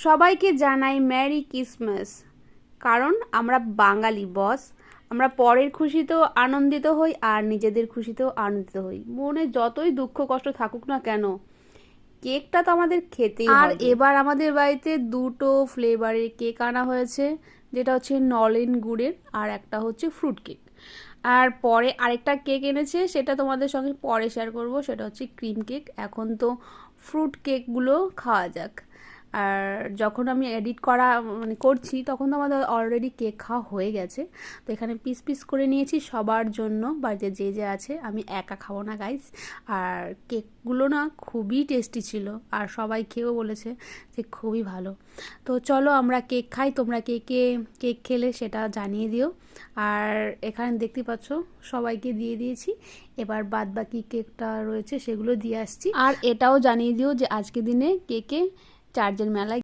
সবাইকে জানাই merry Christmas. কারণ আমরা বাঙালি বস, আমরা পরের খুশিতেও আনন্দিত হই আর নিজেদের খুশিতেও আনন্দিত হই। মনে যতই দুঃখ কষ্ট থাকুক না কেন, কেকটা তো আমাদের খেতেই হবে। আর এবার আমাদের বাড়িতে দুটো ফ্লেভারের কেক আনা হয়েছে, যেটা হচ্ছে নলেন গুড়ের আর একটা হচ্ছে ফ্রুট কেক। আর পরে আরেকটা কেক এনেছে, সেটা তোমাদের সঙ্গে পরে শেয়ার করব, সেটা হচ্ছে ক্রিম কেক। এখন তো ফ্রুট কেকগুলো খাওয়া যাক। আর যখন আমি এডিট করা করছি, তখন তো আমাদের অলরেডি কেক খাওয়া হয়ে গেছে। তো এখানে পিস পিস করে নিয়েছি সবার জন্য, বাড়িতে যে যে আছে। আমি একা খাবো না গাইস। আর কেকগুলো না খুবই টেস্টি ছিল, আর সবাই খেয়েও বলেছে যে খুবই ভালো। তো চলো আমরা কেক খাই। তোমরা কে কে কেক খেলে সেটা জানিয়ে দিও। আর এখানে দেখতে পাচ্ছ সবাইকে দিয়ে দিয়েছি। এবার বাদ বাকি কেকটা রয়েছে সেগুলো দিয়ে আসছি। আর এটাও জানিয়ে দিও যে আজকে দিনে কে কে চার্চের মেলায়